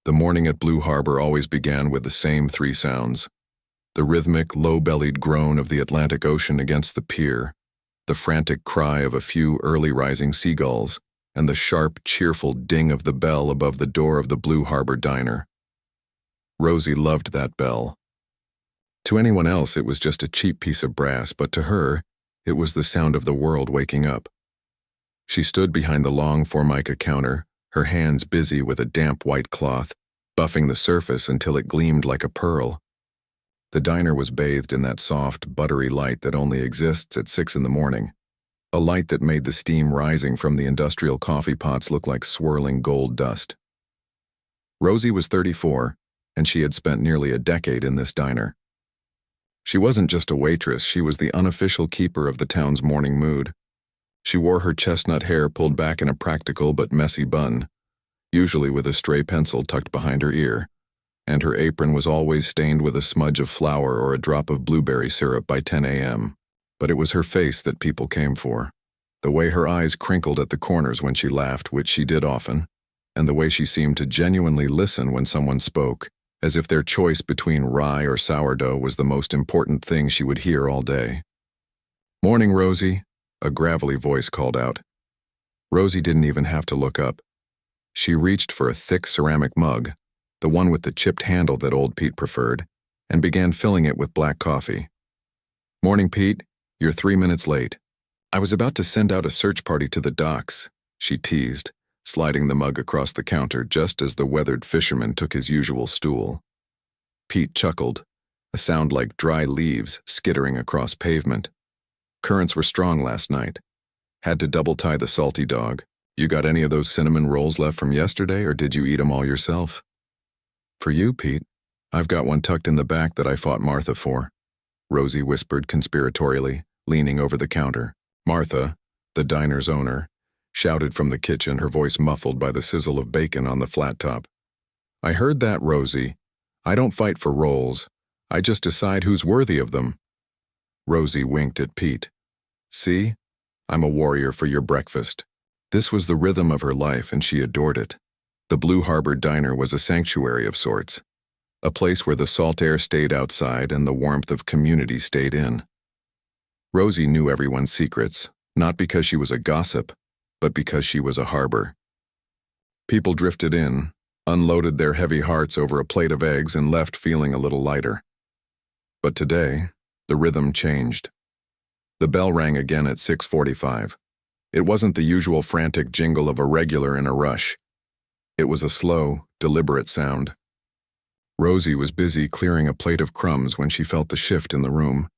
The morning at Blue Harbor always began with the same three sounds. The rhythmic, low-bellied groan of the Atlantic Ocean against the pier, the frantic cry of a few early-rising seagulls, and the sharp, cheerful ding of the bell above the door of the Blue Harbor diner. Rosie loved that bell. To anyone else it was just a cheap piece of brass, but to her, it was the sound of the world waking up. She stood behind the long formica counter, her hands busy with a damp white cloth, buffing the surface until it gleamed like a pearl. The diner was bathed in that soft, buttery light that only exists at 6 in the morning, a light that made the steam rising from the industrial coffee pots look like swirling gold dust. Rosie was 34, and she had spent nearly a decade in this diner. She wasn't just a waitress, she was the unofficial keeper of the town's morning mood. She wore her chestnut hair pulled back in a practical but messy bun, usually with a stray pencil tucked behind her ear, and her apron was always stained with a smudge of flour or a drop of blueberry syrup by 10 a.m. But it was her face that people came for. The way her eyes crinkled at the corners when she laughed, which she did often, and the way she seemed to genuinely listen when someone spoke, as if their choice between rye or sourdough was the most important thing she would hear all day. "Morning, Rosie," a gravelly voice called out. Rosie didn't even have to look up. She reached for a thick ceramic mug, the one with the chipped handle that old Pete preferred, and began filling it with black coffee. "Morning, Pete. You're 3 minutes late. I was about to send out a search party to the docks," she teased, sliding the mug across the counter just as the weathered fisherman took his usual stool. Pete chuckled, a sound like dry leaves skittering across pavement. "Currents were strong last night. Had to double-tie the salty dog. You got any of those cinnamon rolls left from yesterday, or did you eat 'em all yourself?" "For you, Pete. I've got one tucked in the back that I fought Martha for," Rosie whispered conspiratorially, leaning over the counter. Martha, the diner's owner, shouted from the kitchen, her voice muffled by the sizzle of bacon on the flat top. "I heard that, Rosie. I don't fight for rolls. I just decide who's worthy of them." Rosie winked at Pete. "See? I'm a warrior for your breakfast." This was the rhythm of her life, and she adored it. The Blue Harbor diner was a sanctuary of sorts, a place where the salt air stayed outside and the warmth of community stayed in. Rosie knew everyone's secrets, not because she was a gossip, but because she was a harbor. People drifted in, unloaded their heavy hearts over a plate of eggs, and left feeling a little lighter. But today, the rhythm changed. The bell rang again at 6:45. It wasn't the usual frantic jingle of a regular in a rush. It was a slow, deliberate sound. Rosie was busy clearing a plate of crumbs when she felt the shift in the room.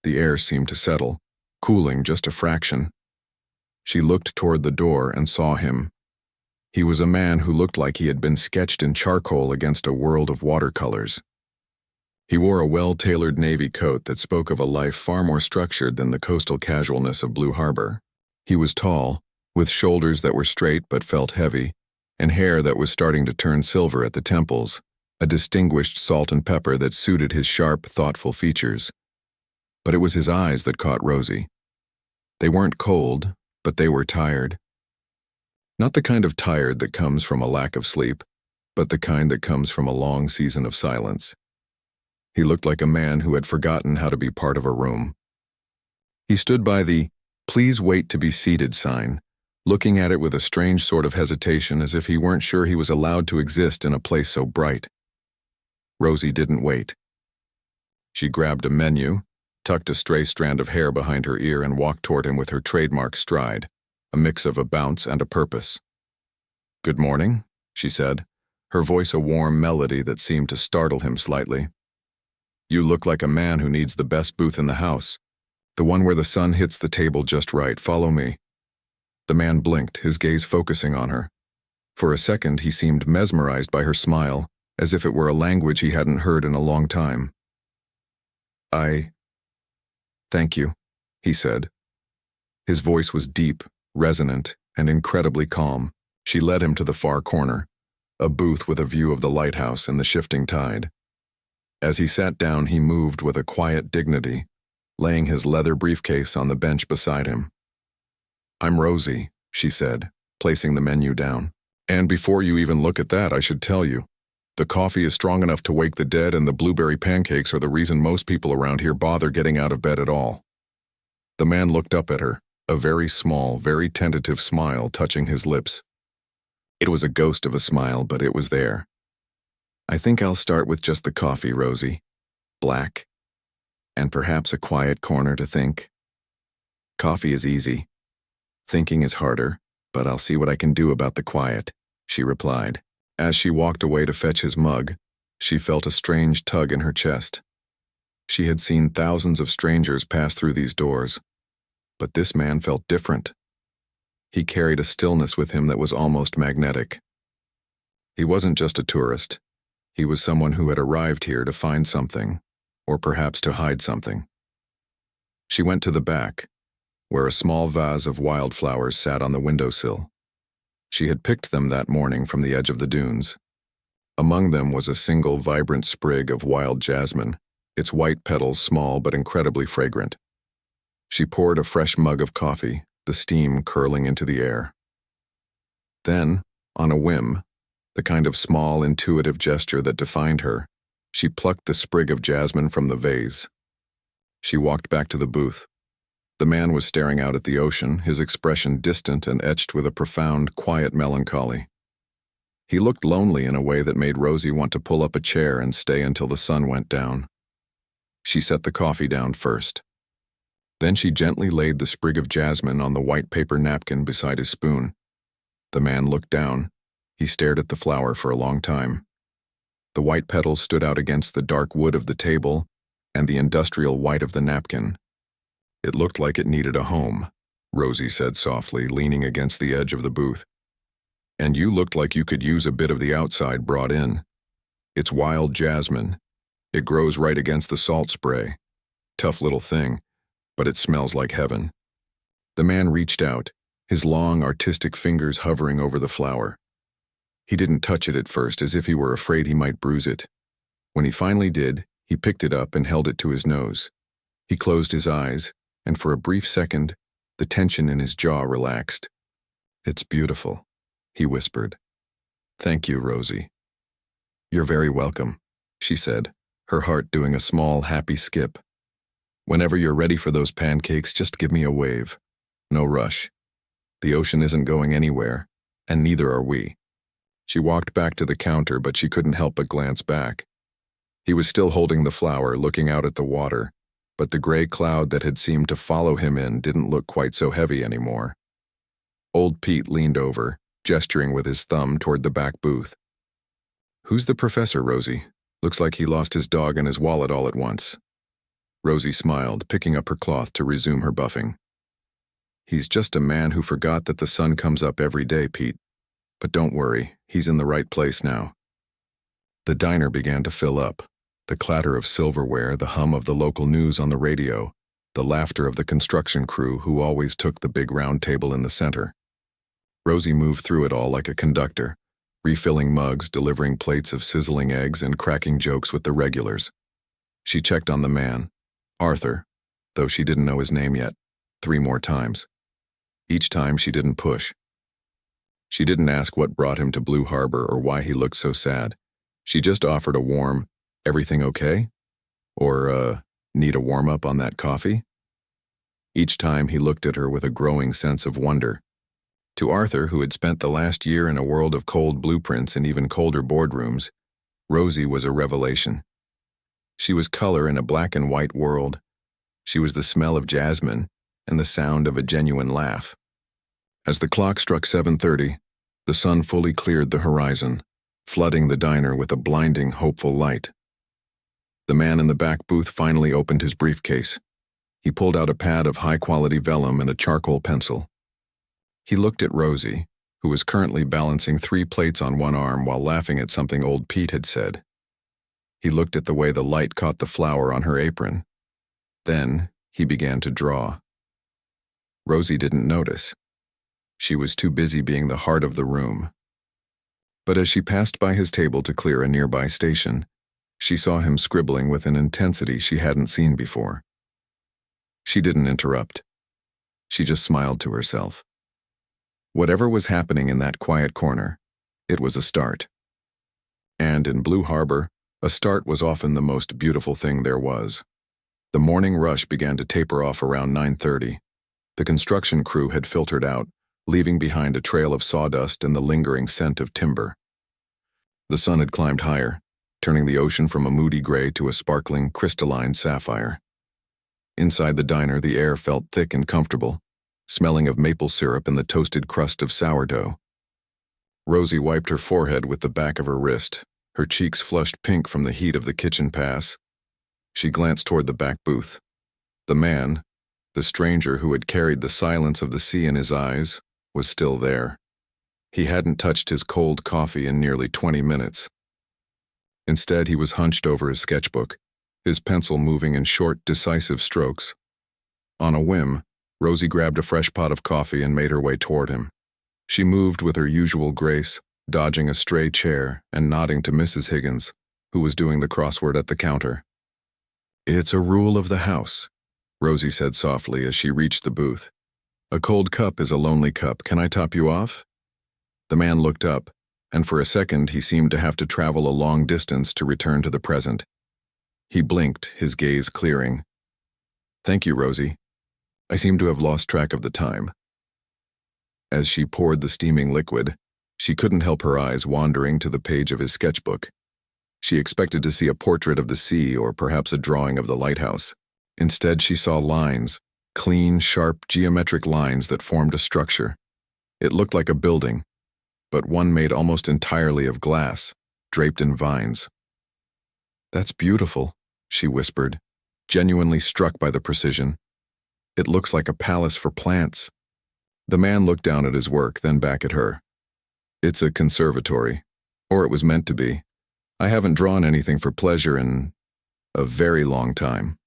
The air seemed to settle, cooling just a fraction. She looked toward the door and saw him. He was a man who looked like he had been sketched in charcoal against a world of watercolors. He wore a well-tailored navy coat that spoke of a life far more structured than the coastal casualness of Blue Harbor. He was tall, with shoulders that were straight but felt heavy, and hair that was starting to turn silver at the temples, a distinguished salt and pepper that suited his sharp, thoughtful features. But it was his eyes that caught Rosie. They weren't cold, but they were tired. Not the kind of tired that comes from a lack of sleep, but the kind that comes from a long season of silence. He looked like a man who had forgotten how to be part of a room. He stood by the "Please wait to be seated" sign, looking at it with a strange sort of hesitation, as if he weren't sure he was allowed to exist in a place so bright. Rosie didn't wait. She grabbed a menu, tucked a stray strand of hair behind her ear, and walked toward him with her trademark stride, a mix of a bounce and a purpose. "Good morning," she said, her voice a warm melody that seemed to startle him slightly. "You look like a man who needs the best booth in the house, the one where the sun hits the table just right. Follow me." The man blinked, his gaze focusing on her. For a second, he seemed mesmerized by her smile, as if it were a language he hadn't heard in a long time. Thank you," he said. His voice was deep, resonant, and incredibly calm. She led him to the far corner, a booth with a view of the lighthouse and the shifting tide. As he sat down, he moved with a quiet dignity, laying his leather briefcase on the bench beside him. "I'm Rosie," she said, placing the menu down. "And before you even look at that, I should tell you, The coffee is strong enough to wake the dead, and the blueberry pancakes are the reason most people around here bother getting out of bed at all." The man looked up at her, a very small, very tentative smile touching his lips. It was a ghost of a smile, but it was there. "I think I'll start with just the coffee, Rosie. Black. And perhaps a quiet corner to think. Coffee is easy. Thinking is harder, but I'll see what I can do about the quiet," she replied. As she walked away to fetch his mug, she felt a strange tug in her chest. She had seen thousands of strangers pass through these doors, but this man felt different. He carried a stillness with him that was almost magnetic. He wasn't just a tourist. He was someone who had arrived here to find something, or perhaps to hide something. She went to the back, where a small vase of wildflowers sat on the windowsill. She had picked them that morning from the edge of the dunes. Among them was a single vibrant sprig of wild jasmine, its white petals small but incredibly fragrant. She poured a fresh mug of coffee, the steam curling into the air. Then, on a whim, the kind of small, intuitive gesture that defined her, she plucked the sprig of jasmine from the vase. She walked back to the booth. The man was staring out at the ocean, his expression distant and etched with a profound, quiet melancholy. He looked lonely in a way that made Rosie want to pull up a chair and stay until the sun went down. She set the coffee down first. Then she gently laid the sprig of jasmine on the white paper napkin beside his spoon. The man looked down. He stared at the flower for a long time. The white petals stood out against the dark wood of the table and the industrial white of the napkin. "It looked like it needed a home," Rosie said softly, leaning against the edge of the booth. "And you looked like you could use a bit of the outside brought in. It's wild jasmine. It grows right against the salt spray. Tough little thing, but it smells like heaven." The man reached out, his long, artistic fingers hovering over the flower. He didn't touch it at first, as if he were afraid he might bruise it. When he finally did, he picked it up and held it to his nose. He closed his eyes, and for a brief second, the tension in his jaw relaxed. "It's beautiful," he whispered. "Thank you, Rosie." "You're very welcome," she said, her heart doing a small, happy skip. "Whenever you're ready for those pancakes, just give me a wave. No rush. The ocean isn't going anywhere, and neither are we." She walked back to the counter, but she couldn't help but glance back. He was still holding the flower, looking out at the water, but the gray cloud that had seemed to follow him in didn't look quite so heavy anymore. Old Pete leaned over, gesturing with his thumb toward the back booth. "Who's the professor, Rosie? Looks like he lost his dog and his wallet all at once." Rosie smiled, picking up her cloth to resume her buffing. "He's just a man who forgot that the sun comes up every day, Pete. But don't worry, he's in the right place now." The diner began to fill up. The clatter of silverware, the hum of the local news on the radio, the laughter of the construction crew who always took the big round table in the center. Rosie moved through it all like a conductor, refilling mugs, delivering plates of sizzling eggs, and cracking jokes with the regulars. She checked on the man, Arthur, though she didn't know his name yet, 3 more times. Each time she didn't push. She didn't ask what brought him to Blue Harbor or why he looked so sad. She just offered a warm, "Everything okay?" Or, "Need a warm-up on that coffee?" Each time he looked at her with a growing sense of wonder. To Arthur, who had spent the last year in a world of cold blueprints and even colder boardrooms, Rosie was a revelation. She was color in a black and white world. She was the smell of jasmine and the sound of a genuine laugh. As the clock struck 7:30, the sun fully cleared the horizon, flooding the diner with a blinding, hopeful light. The man in the back booth finally opened his briefcase. He pulled out a pad of high-quality vellum and a charcoal pencil. He looked at Rosie, who was currently balancing 3 plates on one arm while laughing at something old Pete had said. He looked at the way the light caught the flower on her apron. Then he began to draw. Rosie didn't notice. She was too busy being the heart of the room. But as she passed by his table to clear a nearby station, she saw him scribbling with an intensity she hadn't seen before. She didn't interrupt. She just smiled to herself. Whatever was happening in that quiet corner, it was a start. And in Blue Harbor, a start was often the most beautiful thing there was. The morning rush began to taper off around 9:30. The construction crew had filtered out, leaving behind a trail of sawdust and the lingering scent of timber. The sun had climbed higher, turning the ocean from a moody gray to a sparkling, crystalline sapphire. Inside the diner, the air felt thick and comfortable, smelling of maple syrup and the toasted crust of sourdough. Rosie wiped her forehead with the back of her wrist, her cheeks flushed pink from the heat of the kitchen pass. She glanced toward the back booth. The man, the stranger who had carried the silence of the sea in his eyes, was still there. He hadn't touched his cold coffee in nearly 20 minutes. Instead, he was hunched over his sketchbook, his pencil moving in short, decisive strokes. On a whim, Rosie grabbed a fresh pot of coffee and made her way toward him. She moved with her usual grace, dodging a stray chair and nodding to Mrs. Higgins, who was doing the crossword at the counter. "It's a rule of the house," Rosie said softly as she reached the booth. "A cold cup is a lonely cup. Can I top you off?" The man looked up, and for a second he seemed to have to travel a long distance to return to the present. He blinked, his gaze clearing. "Thank you, Rosie. I seem to have lost track of the time." As she poured the steaming liquid, she couldn't help her eyes wandering to the page of his sketchbook. She expected to see a portrait of the sea or perhaps a drawing of the lighthouse. Instead, she saw lines, clean, sharp, geometric lines that formed a structure. It looked like a building, but one made almost entirely of glass, draped in vines. "That's beautiful," she whispered, genuinely struck by the precision. "It looks like a palace for plants." The man looked down at his work, then back at her. "It's a conservatory, or it was meant to be. I haven't drawn anything for pleasure in a very long time."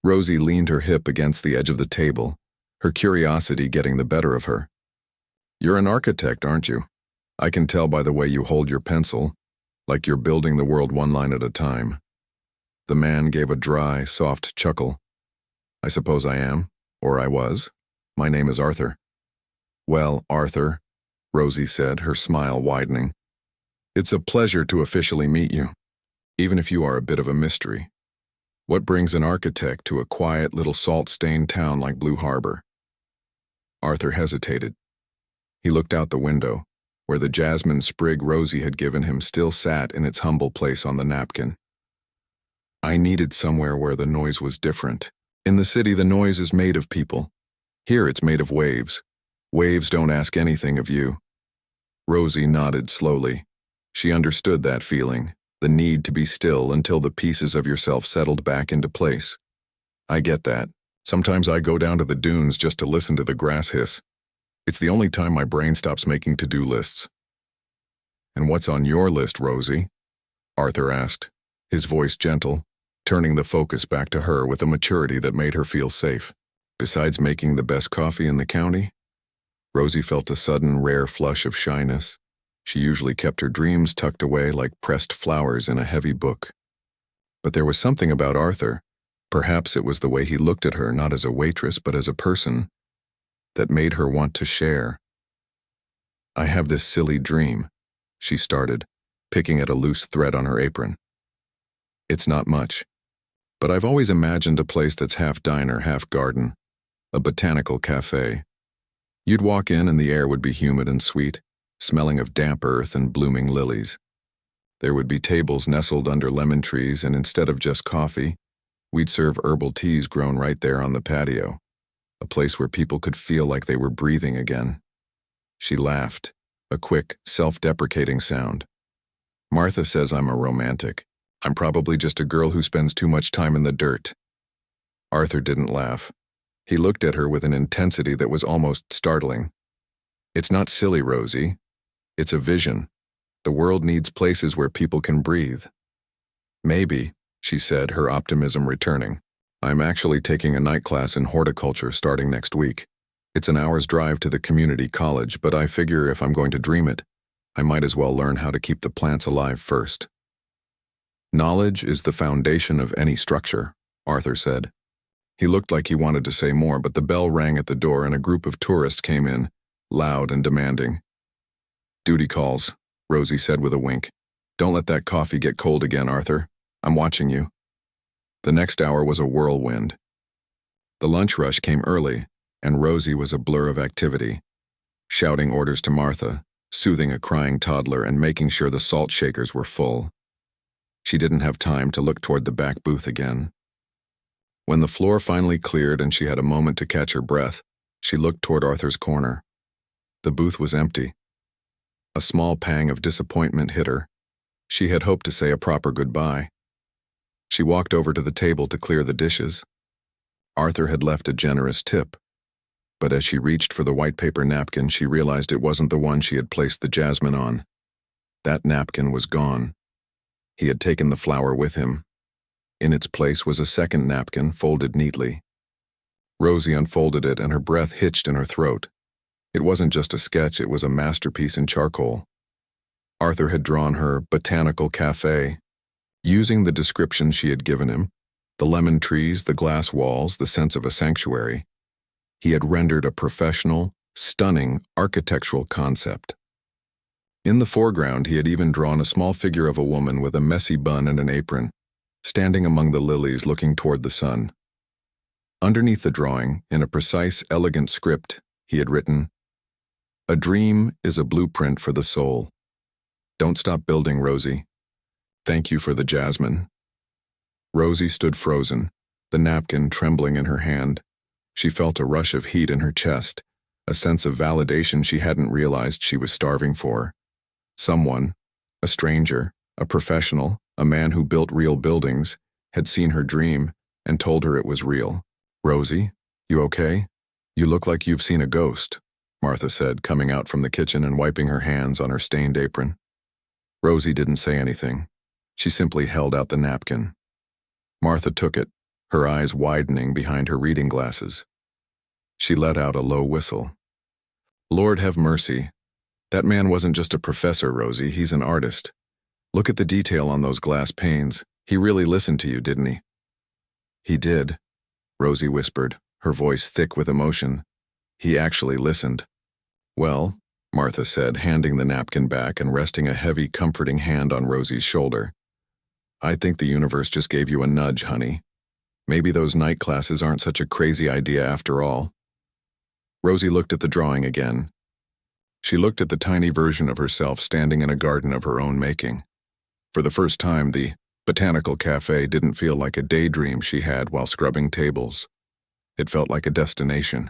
Rosie leaned her hip against the edge of the table, her curiosity getting the better of her. "You're an architect, aren't you? I can tell by the way you hold your pencil, like you're building the world one line at a time." The man gave a dry, soft chuckle. "I suppose I am, or I was. My name is Arthur." "Well, Arthur," Rosie said, her smile widening, "it's a pleasure to officially meet you, even if you are a bit of a mystery. What brings an architect to a quiet little salt-stained town like Blue Harbor?" Arthur hesitated. He looked out the window, where the jasmine sprig Rosie had given him still sat in its humble place on the napkin. "I needed somewhere where the noise was different. In the city, the noise is made of people. Here it's made of waves. Waves don't ask anything of you." Rosie nodded slowly. She understood that feeling, the need to be still until the pieces of yourself settled back into place. "I get that. Sometimes I go down to the dunes just to listen to the grass hiss. It's the only time my brain stops making to-do lists." "And what's on your list, Rosie?" Arthur asked, his voice gentle, turning the focus back to her with a maturity that made her feel safe. "Besides making the best coffee in the county?" Rosie felt a sudden, rare flush of shyness. She usually kept her dreams tucked away like pressed flowers in a heavy book. But there was something about Arthur, perhaps it was the way he looked at her not as a waitress but as a person, that made her want to share. "I have this silly dream," she started, picking at a loose thread on her apron. "It's not much, but I've always imagined a place that's half diner, half garden, a botanical cafe. You'd walk in and the air would be humid and sweet, smelling of damp earth and blooming lilies. There would be tables nestled under lemon trees, and instead of just coffee, we'd serve herbal teas grown right there on the patio, a place where people could feel like they were breathing again." She laughed, a quick, self-deprecating sound. "Martha says I'm a romantic. I'm probably just a girl who spends too much time in the dirt." Arthur didn't laugh. He looked at her with an intensity that was almost startling. "It's not silly, Rosie. It's a vision. The world needs places where people can breathe." "Maybe," she said, her optimism returning. "I'm actually taking a night class in horticulture starting next week. It's an hour's drive to the community college, but I figure if I'm going to dream it, I might as well learn how to keep the plants alive first." "Knowledge is the foundation of any structure," Arthur said. He looked like he wanted to say more, but the bell rang at the door and a group of tourists came in, loud and demanding. "Duty calls," Rosie said with a wink. Don't let that coffee get cold again, Arthur. I'm watching you. The next hour was a whirlwind. The lunch rush came early, and Rosie was a blur of activity, shouting orders to Martha, soothing a crying toddler, and making sure the salt shakers were full. She didn't have time to look toward the back booth again. When the floor finally cleared and she had a moment to catch her breath, she looked toward Arthur's corner. The booth was empty. A small pang of disappointment hit her. She had hoped to say a proper goodbye. She walked over to the table to clear the dishes. Arthur had left a generous tip, but as she reached for the white paper napkin, she realized it wasn't the one she had placed the jasmine on. That napkin was gone. He had taken the flower with him. In its place was a second napkin, folded neatly. Rosie unfolded it, and her breath hitched in her throat. It wasn't just a sketch, it was a masterpiece in charcoal. Arthur had drawn her botanical cafe. Using the description she had given him, the lemon trees, the glass walls, the sense of a sanctuary, he had rendered a professional, stunning architectural concept. In the foreground, he had even drawn a small figure of a woman with a messy bun and an apron, standing among the lilies looking toward the sun. Underneath the drawing, in a precise, elegant script, he had written, "A dream is a blueprint for the soul. Don't stop building, Rosie. Thank you for the jasmine." Rosie stood frozen, the napkin trembling in her hand. She felt a rush of heat in her chest, a sense of validation she hadn't realized she was starving for. Someone, a stranger, a professional, a man who built real buildings, had seen her dream and told her it was real. "Rosie, you okay? You look like you've seen a ghost," Martha said, coming out from the kitchen and wiping her hands on her stained apron. Rosie didn't say anything. She simply held out the napkin. Martha took it, her eyes widening behind her reading glasses. She let out a low whistle. "Lord have mercy. That man wasn't just a professor, Rosie, he's an artist. Look at the detail on those glass panes. He really listened to you, didn't he?" "He did," Rosie whispered, her voice thick with emotion. "He actually listened." "Well," Martha said, handing the napkin back and resting a heavy, comforting hand on Rosie's shoulder, "I think the universe just gave you a nudge, honey. Maybe those night classes aren't such a crazy idea after all." Rosie looked at the drawing again. She looked at the tiny version of herself standing in a garden of her own making. For the first time, the botanical cafe didn't feel like a daydream she had while scrubbing tables. It felt like a destination.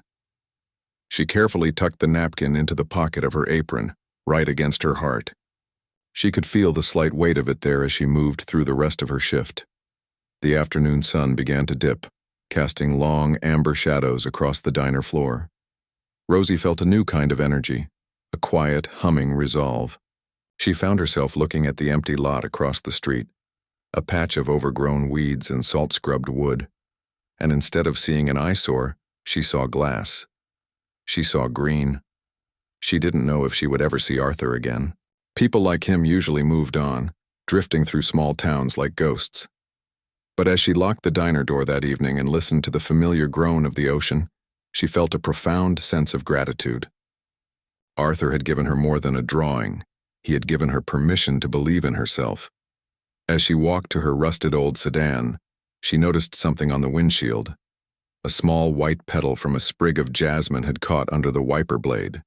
She carefully tucked the napkin into the pocket of her apron, right against her heart. She could feel the slight weight of it there as she moved through the rest of her shift. The afternoon sun began to dip, casting long, amber shadows across the diner floor. Rosie felt a new kind of energy, a quiet, humming resolve. She found herself looking at the empty lot across the street, a patch of overgrown weeds and salt-scrubbed wood, and instead of seeing an eyesore, she saw glass. She saw green. She didn't know if she would ever see Arthur again. People like him usually moved on, drifting through small towns like ghosts. But as she locked the diner door that evening and listened to the familiar groan of the ocean, she felt a profound sense of gratitude. Arthur had given her more than a drawing. He had given her permission to believe in herself. As she walked to her rusted old sedan, she noticed something on the windshield. A small white petal from a sprig of jasmine had caught under the wiper blade.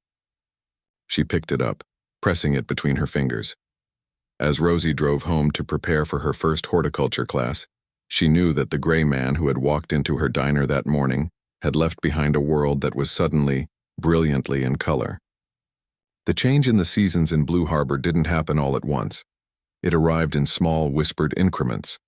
She picked it up, pressing it between her fingers. As Rosie drove home to prepare for her first horticulture class, she knew that the gray man who had walked into her diner that morning had left behind a world that was suddenly, brilliantly in color. The change in the seasons in Blue Harbor didn't happen all at once. It arrived in small, whispered increments.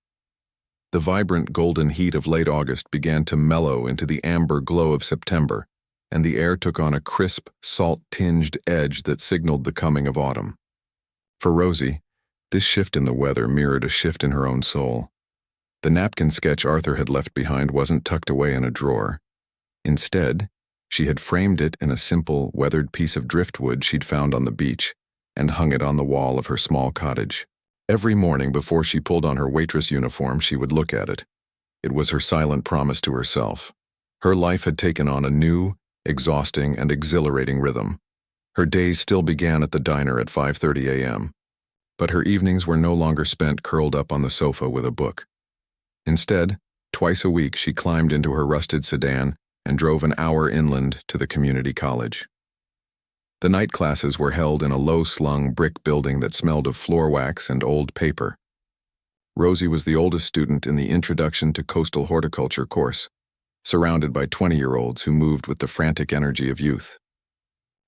The vibrant golden heat of late August began to mellow into the amber glow of September, and the air took on a crisp, salt-tinged edge that signaled the coming of autumn. For Rosie, this shift in the weather mirrored a shift in her own soul. The napkin sketch Arthur had left behind wasn't tucked away in a drawer. Instead, she had framed it in a simple, weathered piece of driftwood she'd found on the beach and hung it on the wall of her small cottage. Every morning before she pulled on her waitress uniform, she would look at it. It was her silent promise to herself. Her life had taken on a new, exhausting, and exhilarating rhythm. Her days still began at the diner at 5:30 a.m. But her evenings were no longer spent curled up on the sofa with a book. Instead, twice a week she climbed into her rusted sedan and drove an hour inland to the community college. The night classes were held in a low-slung brick building that smelled of floor wax and old paper. Rosie was the oldest student in the Introduction to Coastal Horticulture course, surrounded by 20-year-olds who moved with the frantic energy of youth.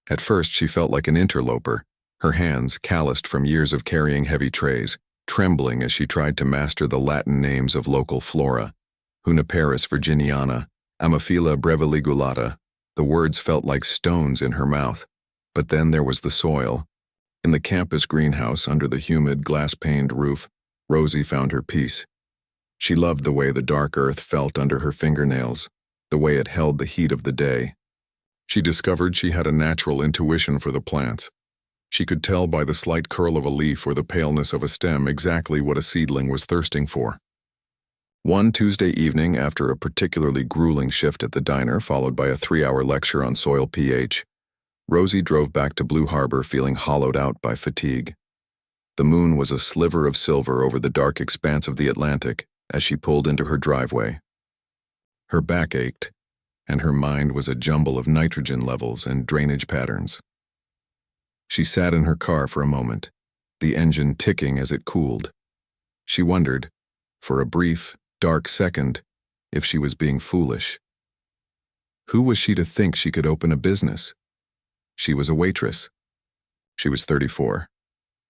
At first she felt like an interloper, her hands, calloused from years of carrying heavy trays, trembling as she tried to master the Latin names of local flora, Juniperus virginiana, Ammophila breviligulata. The words felt like stones in her mouth. But then there was the soil. In the campus greenhouse under the humid, glass-paned roof, Rosie found her peace. She loved the way the dark earth felt under her fingernails, the way it held the heat of the day. She discovered she had a natural intuition for the plants. She could tell by the slight curl of a leaf or the paleness of a stem exactly what a seedling was thirsting for. One Tuesday evening, after a particularly grueling shift at the diner followed by a 3-hour lecture on soil pH, Rosie drove back to Blue Harbor feeling hollowed out by fatigue. The moon was a sliver of silver over the dark expanse of the Atlantic as she pulled into her driveway. Her back ached, and her mind was a jumble of nitrogen levels and drainage patterns. She sat in her car for a moment, the engine ticking as it cooled. She wondered, for a brief, dark second, if she was being foolish. Who was she to think she could open a business? She was a waitress. She was 34.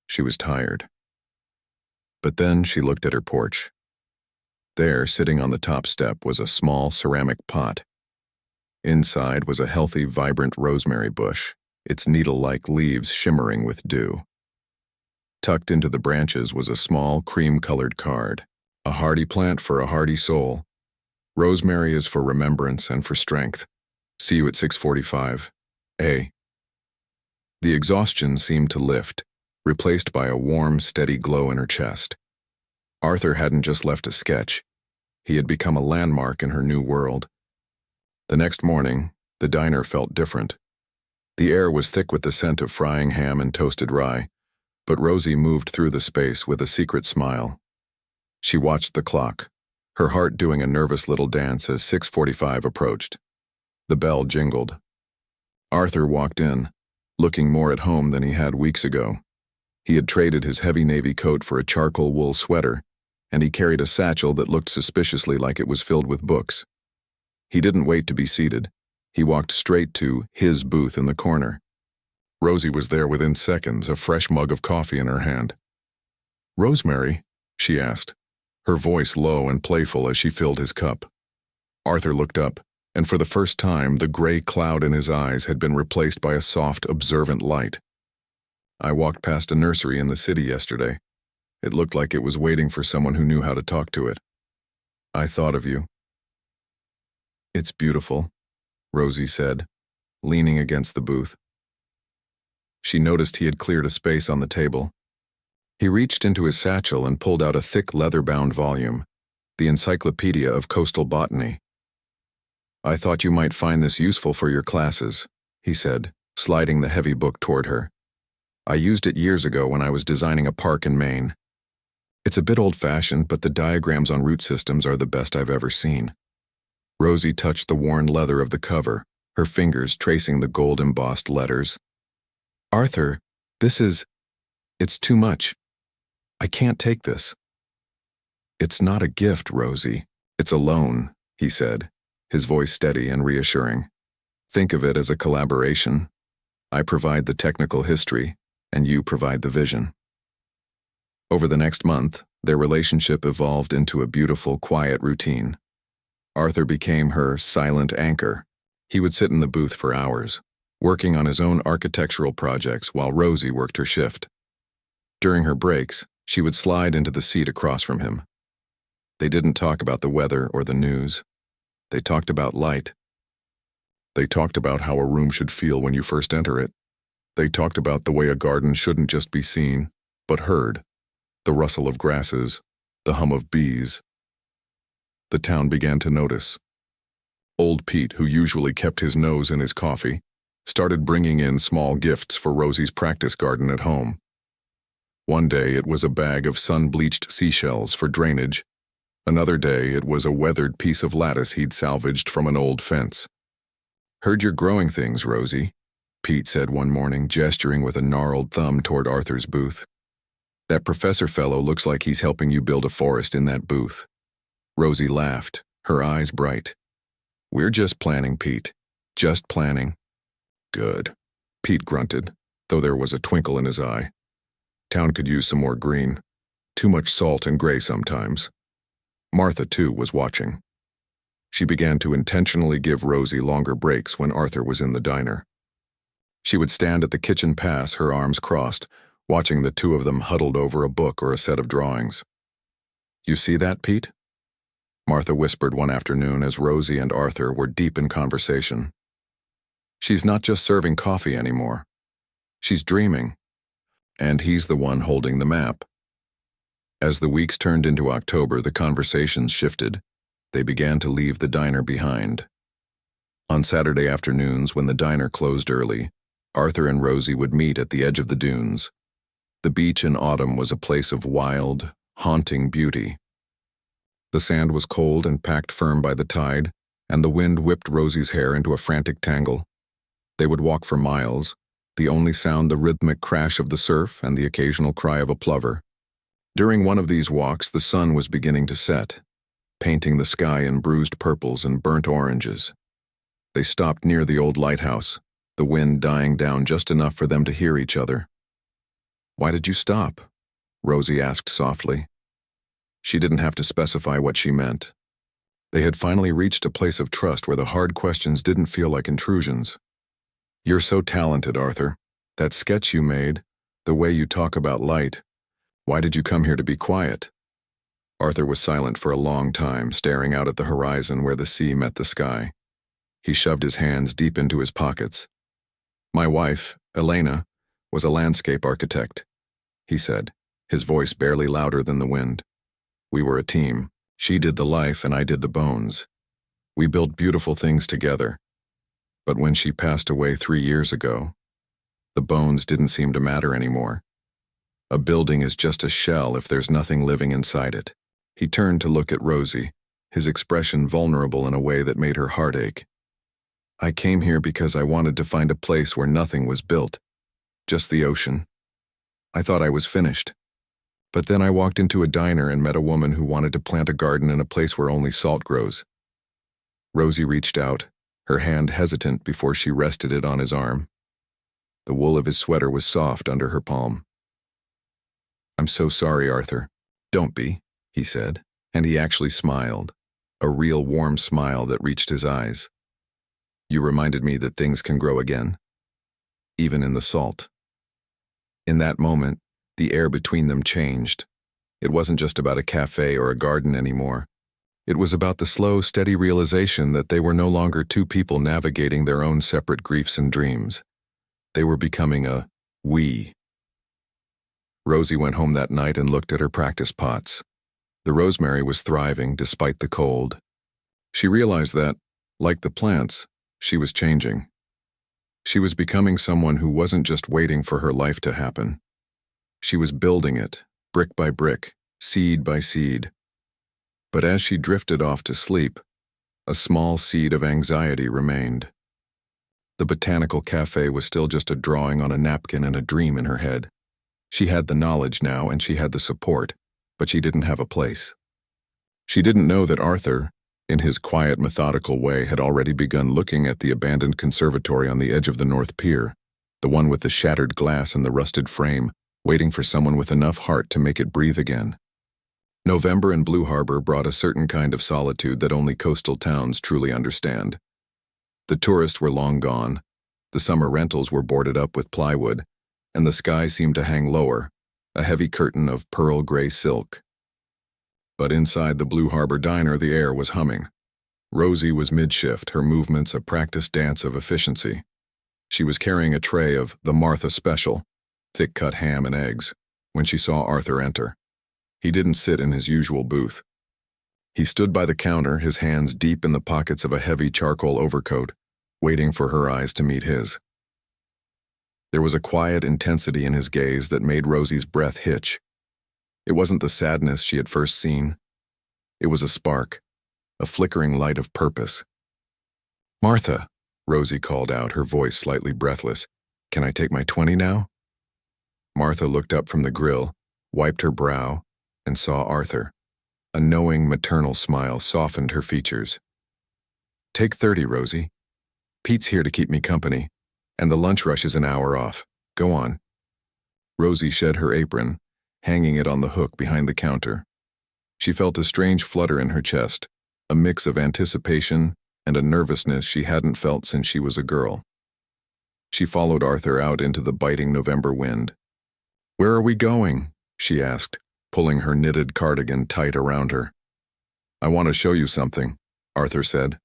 She was tired. But then she looked at her porch. There, sitting on the top step, was a small ceramic pot. Inside was a healthy, vibrant rosemary bush, its needle-like leaves shimmering with dew. Tucked into the branches was a small, cream-colored card. A hardy plant for a hardy soul. Rosemary is for remembrance and for strength. See you at 6:45. A. The exhaustion seemed to lift, replaced by a warm, steady glow in her chest. Arthur hadn't just left a sketch. He had become a landmark in her new world. The next morning, the diner felt different. The air was thick with the scent of frying ham and toasted rye, but Rosie moved through the space with a secret smile. She watched the clock, her heart doing a nervous little dance as 6:45 approached. The bell jingled. Arthur walked in, looking more at home than he had weeks ago. He had traded his heavy navy coat for a charcoal wool sweater, and he carried a satchel that looked suspiciously like it was filled with books. He didn't wait to be seated. He walked straight to his booth in the corner. Rosie was there within seconds, a fresh mug of coffee in her hand. "Rosemary?" she asked, her voice low and playful as she filled his cup. Arthur looked up, and for the first time the gray cloud in his eyes had been replaced by a soft, observant light. "I walked past a nursery in the city yesterday. It looked like it was waiting for someone who knew how to talk to it. I thought of you." "It's beautiful," Rosie said, leaning against the booth. She noticed he had cleared a space on the table. He reached into his satchel and pulled out a thick leather-bound volume, the Encyclopedia of Coastal Botany. "I thought you might find this useful for your classes," he said, sliding the heavy book toward her. "I used it years ago when I was designing a park in Maine. It's a bit old-fashioned, but the diagrams on root systems are the best I've ever seen." Rosie touched the worn leather of the cover, her fingers tracing the gold-embossed letters. "Arthur, it's too much. I can't take this." "It's not a gift, Rosie. It's a loan," he said, his voice steady and reassuring. "Think of it as a collaboration. I provide the technical history, and you provide the vision." Over the next month, their relationship evolved into a beautiful, quiet routine. Arthur became her silent anchor. He would sit in the booth for hours, working on his own architectural projects while Rosie worked her shift. During her breaks, she would slide into the seat across from him. They didn't talk about the weather or the news. They talked about light. They talked about how a room should feel when you first enter it. They talked about the way a garden shouldn't just be seen, but heard. The rustle of grasses, the hum of bees. The town began to notice. Old Pete, who usually kept his nose in his coffee, started bringing in small gifts for Rosie's practice garden at home. One day it was a bag of sun-bleached seashells for drainage. Another day it was a weathered piece of lattice he'd salvaged from an old fence. "Heard you're growing things, Rosie," Pete said one morning, gesturing with a gnarled thumb toward Arthur's booth. "That professor fellow looks like he's helping you build a forest in that booth." Rosie laughed, her eyes bright. "We're just planning, Pete. Just planning." "Good," Pete grunted, though there was a twinkle in his eye. "Town could use some more green. Too much salt and gray sometimes." Martha, too, was watching. She began to intentionally give Rosie longer breaks when Arthur was in the diner. She would stand at the kitchen pass, her arms crossed, watching the two of them huddled over a book or a set of drawings. "You see that, Pete?" Martha whispered one afternoon as Rosie and Arthur were deep in conversation. "She's not just serving coffee anymore. She's dreaming. And he's the one holding the map." As the weeks turned into October, the conversations shifted. They began to leave the diner behind. On Saturday afternoons, when the diner closed early, Arthur and Rosie would meet at the edge of the dunes. The beach in autumn was a place of wild, haunting beauty. The sand was cold and packed firm by the tide, and the wind whipped Rosie's hair into a frantic tangle. They would walk for miles, the only sound the rhythmic crash of the surf and the occasional cry of a plover. During one of these walks, the sun was beginning to set, painting the sky in bruised purples and burnt oranges. They stopped near the old lighthouse, the wind dying down just enough for them to hear each other. "Why did you stop?" Rosie asked softly. She didn't have to specify what she meant. They had finally reached a place of trust where the hard questions didn't feel like intrusions. "You're so talented, Arthur. That sketch you made, the way you talk about light. Why did you come here to be quiet?" Arthur was silent for a long time, staring out at the horizon where the sea met the sky. He shoved his hands deep into his pockets. "My wife, Elena, was a landscape architect," he said, his voice barely louder than the wind. "We were a team. She did the life and I did the bones. We built beautiful things together. But when she passed away 3 years ago, the bones didn't seem to matter anymore. A building is just a shell if there's nothing living inside it." He turned to look at Rosie, his expression vulnerable in a way that made her heart ache. "I came here because I wanted to find a place where nothing was built, just the ocean. I thought I was finished. But then I walked into a diner and met a woman who wanted to plant a garden in a place where only salt grows." Rosie reached out, her hand hesitant before she rested it on his arm. The wool of his sweater was soft under her palm. "I'm so sorry, Arthur." "Don't be," he said, and he actually smiled, a real warm smile that reached his eyes. "You reminded me that things can grow again, even in the salt." In that moment, the air between them changed. It wasn't just about a cafe or a garden anymore. It was about the slow, steady realization that they were no longer two people navigating their own separate griefs and dreams. They were becoming a we. Rosie went home that night and looked at her practice pots. The rosemary was thriving despite the cold. She realized that, like the plants, she was changing. She was becoming someone who wasn't just waiting for her life to happen. She was building it, brick by brick, seed by seed. But as she drifted off to sleep, a small seed of anxiety remained. The botanical cafe was still just a drawing on a napkin and a dream in her head. She had the knowledge now and she had the support, but she didn't have a place. She didn't know that Arthur, in his quiet, methodical way, had already begun looking at the abandoned conservatory on the edge of the North Pier, the one with the shattered glass and the rusted frame, waiting for someone with enough heart to make it breathe again. November in Blue Harbor brought a certain kind of solitude that only coastal towns truly understand. The tourists were long gone, the summer rentals were boarded up with plywood, and the sky seemed to hang lower, a heavy curtain of pearl gray silk. But inside the Blue Harbor diner, the air was humming. Rosie was mid-shift, her movements a practiced dance of efficiency. She was carrying a tray of the Martha Special, thick-cut ham and eggs, when she saw Arthur enter. He didn't sit in his usual booth. He stood by the counter, his hands deep in the pockets of a heavy charcoal overcoat, waiting for her eyes to meet his. There was a quiet intensity in his gaze that made Rosie's breath hitch. It wasn't the sadness she had first seen. It was a spark, a flickering light of purpose. "Martha," Rosie called out, her voice slightly breathless. "Can I take my 20 now?" Martha looked up from the grill, wiped her brow, and saw Arthur. A knowing maternal smile softened her features. "Take 30, Rosie. Pete's here to keep me company, and the lunch rush is an hour off. Go on." Rosie shed her apron, hanging it on the hook behind the counter. She felt a strange flutter in her chest, a mix of anticipation and a nervousness she hadn't felt since she was a girl. She followed Arthur out into the biting November wind. "Where are we going?" she asked, pulling her knitted cardigan tight around her. "I want to show you something," Arthur said.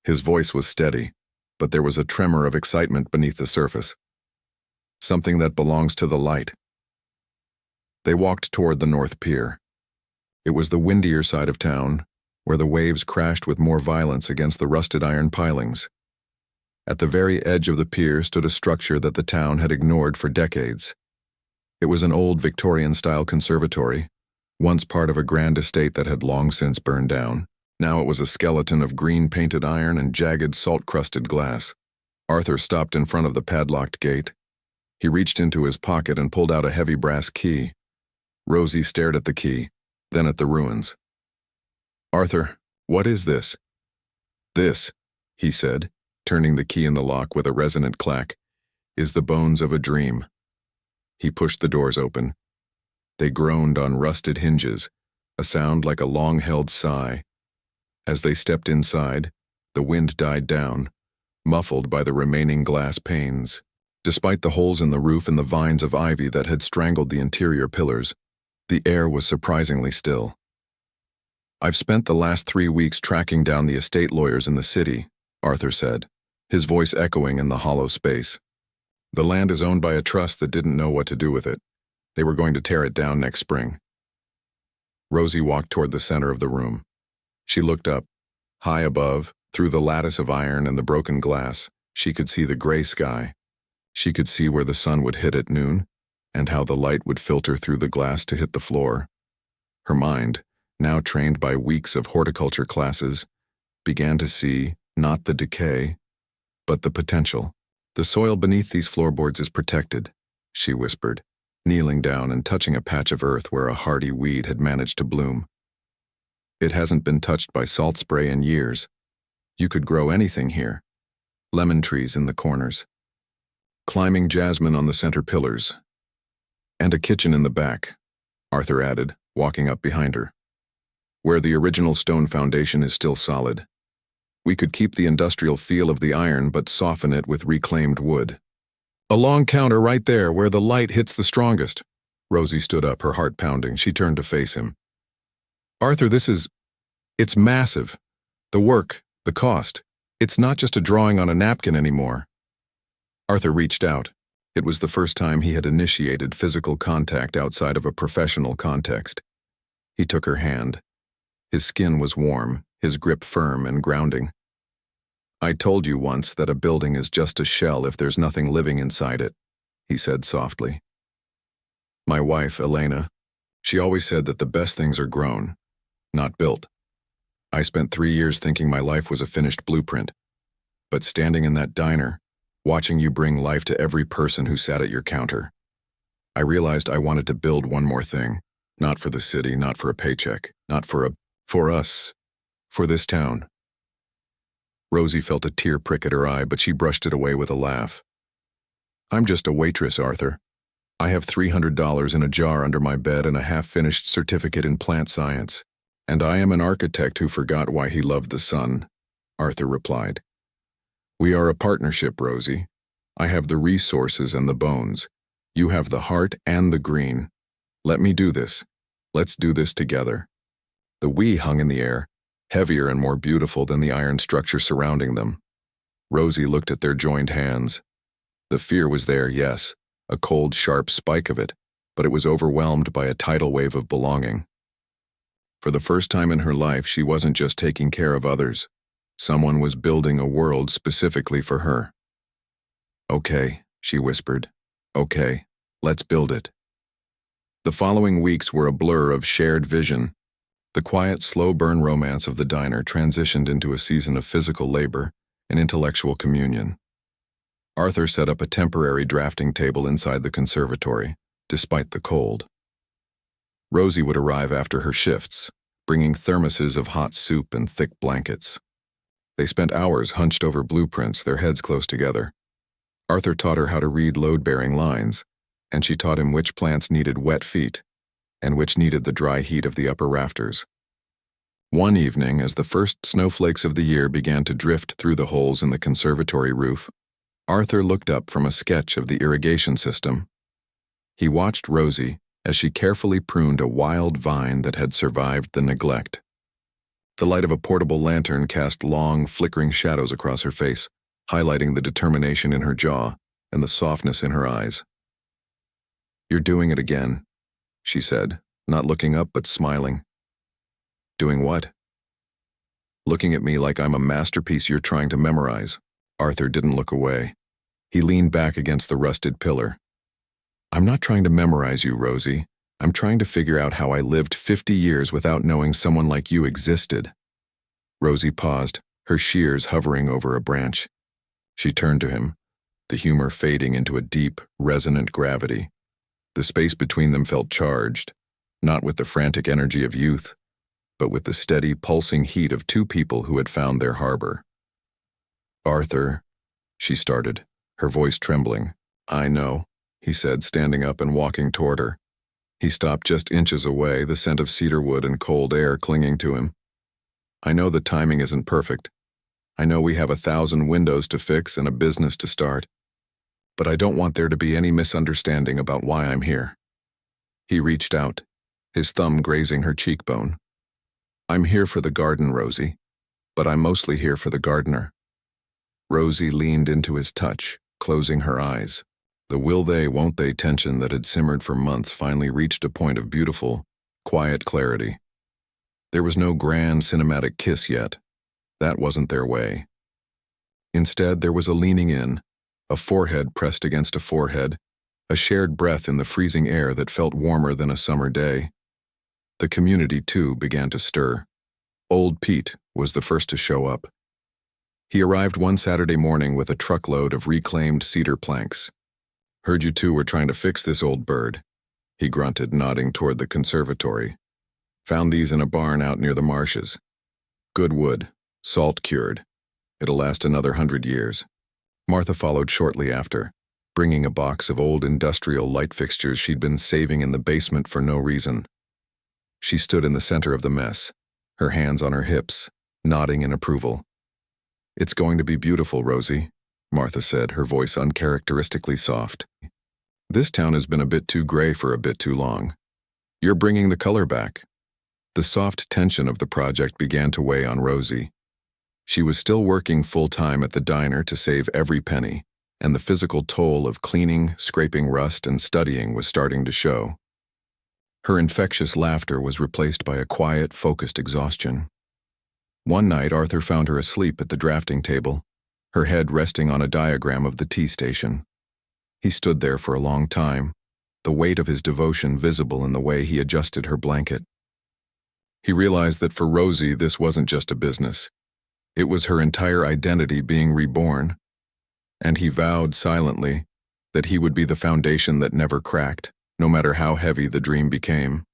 His voice was steady, but there was a tremor of excitement beneath the surface. "Something that belongs to the light." They walked toward the North Pier. It was the windier side of town, where the waves crashed with more violence against the rusted iron pilings. At the very edge of the pier stood a structure that the town had ignored for decades. It was an old Victorian-style conservatory, once part of a grand estate that had long since burned down. Now it was a skeleton of green-painted iron and jagged, salt-crusted glass. Arthur stopped in front of the padlocked gate. He reached into his pocket and pulled out a heavy brass key. Rosie stared at the key, then at the ruins. "Arthur, what is this?" "This," he said, turning the key in the lock with a resonant clack, "is the bones of a dream." He pushed the doors open. They groaned on rusted hinges, a sound like a long-held sigh. As they stepped inside, the wind died down, muffled by the remaining glass panes. Despite the holes in the roof and the vines of ivy that had strangled the interior pillars, the air was surprisingly still. "I've spent the last 3 weeks tracking down the estate lawyers in the city," Arthur said, his voice echoing in the hollow space. "The land is owned by a trust that didn't know what to do with it. They were going to tear it down next spring." Rosie walked toward the center of the room. She looked up. High above, through the lattice of iron and the broken glass, she could see the gray sky. She could see where the sun would hit at noon, and how the light would filter through the glass to hit the floor. Her mind, now trained by weeks of horticulture classes, began to see not the decay, but the potential. "The soil beneath these floorboards is protected," she whispered, kneeling down and touching a patch of earth where a hardy weed had managed to bloom. "It hasn't been touched by salt spray in years. You could grow anything here. Lemon trees in the corners, climbing jasmine on the center pillars, and a kitchen in the back," Arthur added, walking up behind her, "where the original stone foundation is still solid. We could keep the industrial feel of the iron but soften it with reclaimed wood." "A long counter right there where the light hits the strongest." Rosie stood up, her heart pounding. She turned to face him. "Arthur, it's massive. The work, the cost. It's not just a drawing on a napkin anymore." Arthur reached out. It was the first time he had initiated physical contact outside of a professional context. He took her hand. His skin was warm, his grip firm and grounding. "I told you once that a building is just a shell if there's nothing living inside it," he said softly. "My wife, Elena, she always said that the best things are grown, not built. I spent 3 years thinking my life was a finished blueprint. But standing in that diner, watching you bring life to every person who sat at your counter, I realized I wanted to build one more thing. Not for the city, not for a paycheck, not for us, for this town." Rosie felt a tear prick at her eye, but she brushed it away with a laugh. "I'm just a waitress, Arthur. I have $300 in a jar under my bed and a half-finished certificate in plant science. And I am an architect who forgot why he loved the sun," Arthur replied. "We are a partnership, Rosie. I have the resources and the bones. You have the heart and the green. Let me do this. Let's do this together." The "we" hung in the air, heavier and more beautiful than the iron structure surrounding them. Rosie looked at their joined hands. The fear was there, yes, a cold, sharp spike of it, but it was overwhelmed by a tidal wave of belonging. For the first time in her life, she wasn't just taking care of others. Someone was building a world specifically for her. "Okay," she whispered, Okay, let's build it. The following weeks were a blur of shared vision. The quiet, slow-burn romance of the diner transitioned into a season of physical labor and intellectual communion. Arthur set up a temporary drafting table inside the conservatory, despite the cold. Rosie would arrive after her shifts, bringing thermoses of hot soup and thick blankets. They spent hours hunched over blueprints, their heads close together. Arthur taught her how to read load-bearing lines, and she taught him which plants needed wet feet and which needed the dry heat of the upper rafters. One evening, as the first snowflakes of the year began to drift through the holes in the conservatory roof, Arthur looked up from a sketch of the irrigation system. He watched Rosie as she carefully pruned a wild vine that had survived the neglect. The light of a portable lantern cast long, flickering shadows across her face, highlighting the determination in her jaw and the softness in her eyes. "You're doing it again," she said, not looking up but smiling. "Doing what?" "Looking at me like I'm a masterpiece you're trying to memorize." Arthur didn't look away. He leaned back against the rusted pillar. "I'm not trying to memorize you, Rosie. I'm trying to figure out how I lived 50 years without knowing someone like you existed." Rosie paused, her shears hovering over a branch. She turned to him, the humor fading into a deep, resonant gravity. The space between them felt charged, not with the frantic energy of youth, but with the steady, pulsing heat of two people who had found their harbor. "Arthur," she started, her voice trembling. "I know," he said, standing up and walking toward her. He stopped just inches away, the scent of cedarwood and cold air clinging to him. "I know the timing isn't perfect. I know we have 1,000 windows to fix and a business to start. But I don't want there to be any misunderstanding about why I'm here." He reached out, his thumb grazing her cheekbone. "I'm here for the garden, Rosie, but I'm mostly here for the gardener." Rosie leaned into his touch, closing her eyes. The will-they, won't-they tension that had simmered for months finally reached a point of beautiful, quiet clarity. There was no grand cinematic kiss yet. That wasn't their way. Instead, there was a leaning in, a forehead pressed against a forehead, a shared breath in the freezing air that felt warmer than a summer day. The community, too, began to stir. Old Pete was the first to show up. He arrived one Saturday morning with a truckload of reclaimed cedar planks. "Heard you two were trying to fix this old bird," he grunted, nodding toward the conservatory. "Found these in a barn out near the marshes. Good wood, salt-cured. It'll last another 100 years. Martha followed shortly after, bringing a box of old industrial light fixtures she'd been saving in the basement for no reason. She stood in the center of the mess, her hands on her hips, nodding in approval. "It's going to be beautiful, Rosie," Martha said, her voice uncharacteristically soft. "This town has been a bit too gray for a bit too long. You're bringing the color back." The soft tension of the project began to weigh on Rosie. She was still working full-time at the diner to save every penny, and the physical toll of cleaning, scraping rust, and studying was starting to show. Her infectious laughter was replaced by a quiet, focused exhaustion. One night, Arthur found her asleep at the drafting table, her head resting on a diagram of the tea station. He stood there for a long time, the weight of his devotion visible in the way he adjusted her blanket. He realized that for Rosie, this wasn't just a business. It was her entire identity being reborn, and he vowed silently that he would be the foundation that never cracked, no matter how heavy the dream became.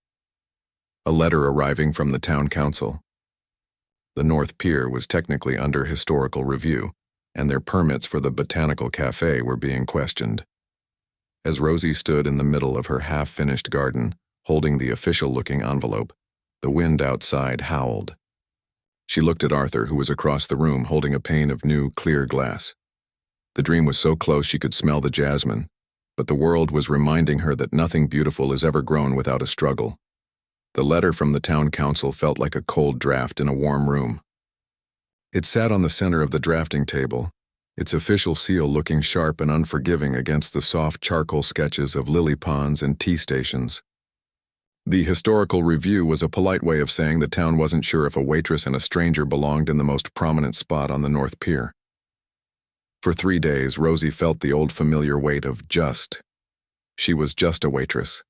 A letter arriving from the town council. The North Pier was technically under historical review, and their permits for the Botanical Cafe were being questioned. As Rosie stood in the middle of her half-finished garden, holding the official-looking envelope, the wind outside howled. She looked at Arthur, who was across the room holding a pane of new, clear glass. The dream was so close she could smell the jasmine, but the world was reminding her that nothing beautiful is ever grown without a struggle. The letter from the town council felt like a cold draft in a warm room. It sat on the center of the drafting table, its official seal looking sharp and unforgiving against the soft charcoal sketches of lily ponds and tea stations. The historical review was a polite way of saying the town wasn't sure if a waitress and a stranger belonged in the most prominent spot on the North Pier. For 3 days, Rosie felt the old familiar weight of just She was just a waitress.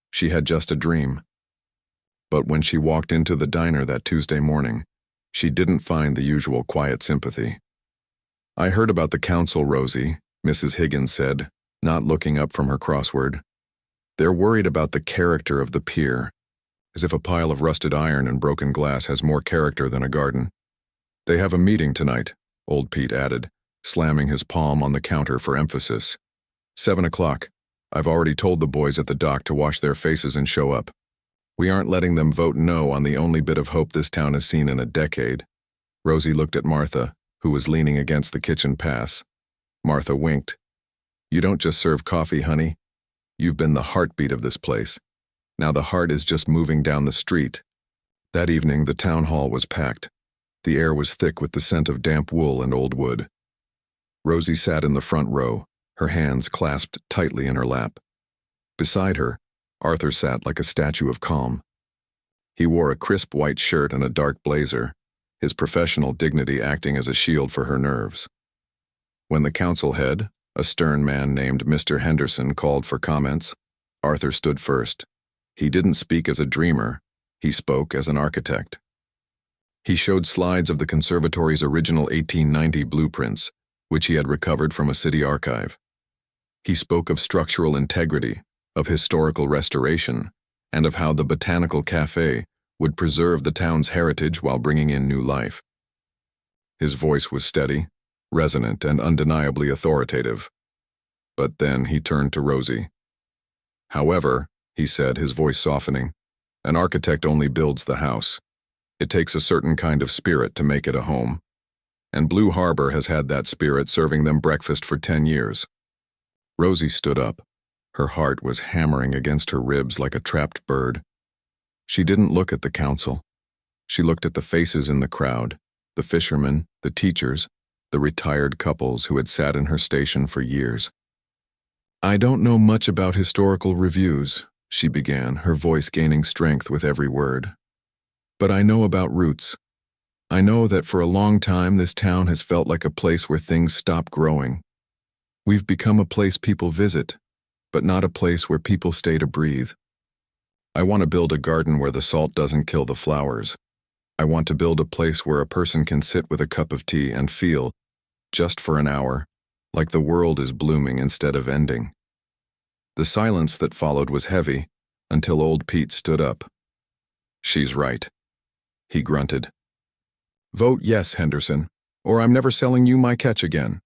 She had just a dream. But when she walked into the diner that Tuesday morning, she didn't find the usual quiet sympathy. "I heard about the council, Rosie," Mrs. Higgins said, not looking up from her crossword. "They're worried about the character of the pier, as if a pile of rusted iron and broken glass has more character than a garden. They have a meeting tonight," old Pete added, slamming his palm on the counter for emphasis. 7 o'clock. I've already told the boys at the dock to wash their faces and show up. We aren't letting them vote no on the only bit of hope this town has seen in a decade." Rosie looked at Martha, who was leaning against the kitchen pass. Martha winked. "You don't just serve coffee, honey. You've been the heartbeat of this place. Now the heart is just moving down the street." That evening, the town hall was packed. The air was thick with the scent of damp wool and old wood. Rosie sat in the front row, her hands clasped tightly in her lap. Beside her, Arthur sat like a statue of calm. He wore a crisp white shirt and a dark blazer, his professional dignity acting as a shield for her nerves. When the council head, a stern man named Mr. Henderson, called for comments, Arthur stood first. He didn't speak as a dreamer, he spoke as an architect. He showed slides of the conservatory's original 1890 blueprints, which he had recovered from a city archive. He spoke of structural integrity, of historical restoration, and of how the Botanical Cafe would preserve the town's heritage while bringing in new life. His voice was steady, resonant, and undeniably authoritative. But then he turned to Rosie. "However," he said, his voice softening, "an architect only builds the house. It takes a certain kind of spirit to make it a home. And Blue Harbor has had that spirit serving them breakfast for 10 years. Rosie stood up. Her heart was hammering against her ribs like a trapped bird. She didn't look at the council. She looked at the faces in the crowd, the fishermen, the teachers, the retired couples who had sat in her station for years. "I don't know much about historical reviews," she began, her voice gaining strength with every word. "But I know about roots. I know that for a long time this town has felt like a place where things stop growing. We've become a place people visit, but not a place where people stay to breathe. I want to build a garden where the salt doesn't kill the flowers. I want to build a place where a person can sit with a cup of tea and feel, just for an hour, like the world is blooming instead of ending." The silence that followed was heavy, until old Pete stood up. "She's right," he grunted. "Vote yes, Henderson, or I'm never selling you my catch again."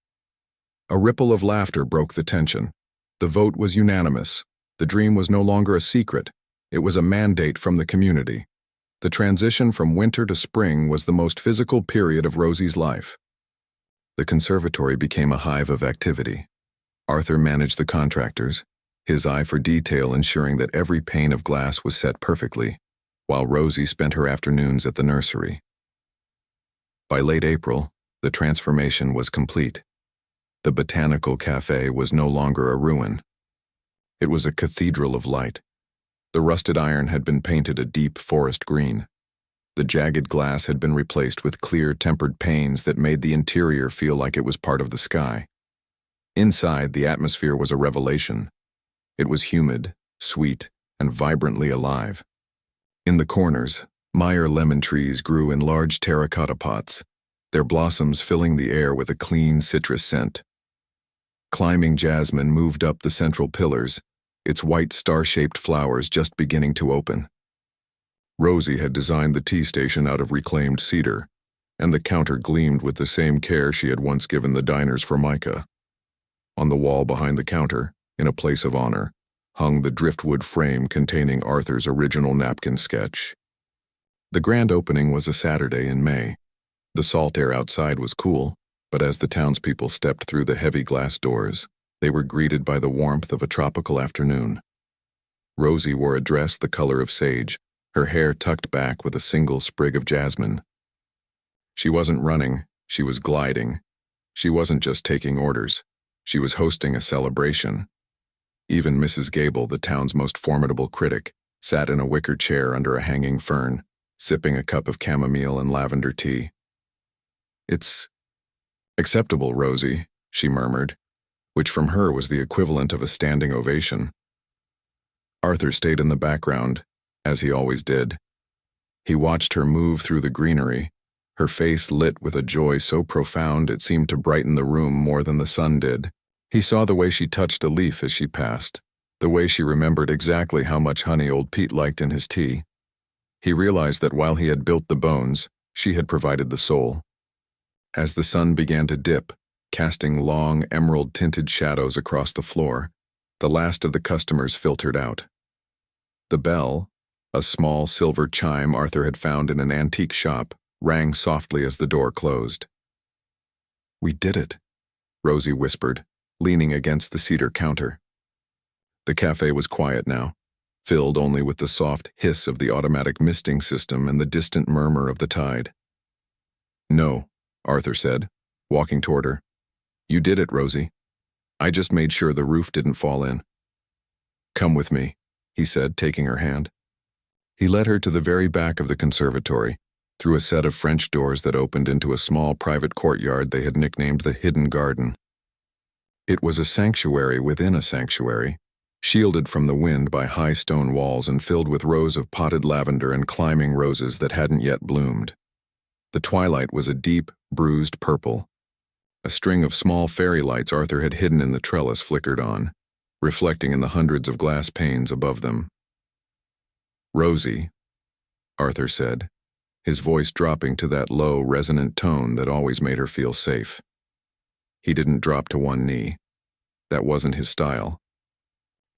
A ripple of laughter broke the tension. The vote was unanimous. The dream was no longer a secret. It was a mandate from the community. The transition from winter to spring was the most physical period of Rosie's life. The conservatory became a hive of activity. Arthur managed the contractors, his eye for detail ensuring that every pane of glass was set perfectly, while Rosie spent her afternoons at the nursery. By late April, the transformation was complete. The Botanical Cafe was no longer a ruin. It was a cathedral of light. The rusted iron had been painted a deep forest green. The jagged glass had been replaced with clear, tempered panes that made the interior feel like it was part of the sky. Inside, the atmosphere was a revelation. It was humid, sweet, and vibrantly alive. In the corners, Meyer lemon trees grew in large terracotta pots, their blossoms filling the air with a clean citrus scent. Climbing jasmine moved up the central pillars, its white star-shaped flowers just beginning to open. Rosie had designed the tea station out of reclaimed cedar, and the counter gleamed with the same care she had once given the diners for Micah. On the wall behind the counter, in a place of honor, hung the driftwood frame containing Arthur's original napkin sketch. The grand opening was a Saturday in May. The salt air outside was cool, but as the townspeople stepped through the heavy glass doors, they were greeted by the warmth of a tropical afternoon. Rosie wore a dress the color of sage, her hair tucked back with a single sprig of jasmine. She wasn't running, she was gliding. She wasn't just taking orders, she was hosting a celebration. Even Mrs. Gable, the town's most formidable critic, sat in a wicker chair under a hanging fern, sipping a cup of chamomile and lavender tea. "It's acceptable, Rosie," she murmured, which from her was the equivalent of a standing ovation. Arthur stayed in the background, as he always did. He watched her move through the greenery, her face lit with a joy so profound it seemed to brighten the room more than the sun did. He saw the way she touched a leaf as she passed, the way she remembered exactly how much honey old Pete liked in his tea. He realized that while he had built the bones, she had provided the soul. As the sun began to dip, casting long, emerald-tinted shadows across the floor, the last of the customers filtered out. The bell, a small silver chime Arthur had found in an antique shop, rang softly as the door closed. "We did it," Rosie whispered, leaning against the cedar counter. The cafe was quiet now, filled only with the soft hiss of the automatic misting system and the distant murmur of the tide. "No," Arthur said, walking toward her. "You did it, Rosie. I just made sure the roof didn't fall in." "Come with me," he said, taking her hand. He led her to the very back of the conservatory, through a set of French doors that opened into a small private courtyard they had nicknamed the Hidden Garden. It was a sanctuary within a sanctuary, shielded from the wind by high stone walls and filled with rows of potted lavender and climbing roses that hadn't yet bloomed. The twilight was a deep, bruised purple. A string of small fairy lights Arthur had hidden in the trellis flickered on, reflecting in the hundreds of glass panes above them. "Rosie," Arthur said, his voice dropping to that low, resonant tone that always made her feel safe. He didn't drop to one knee. That wasn't his style.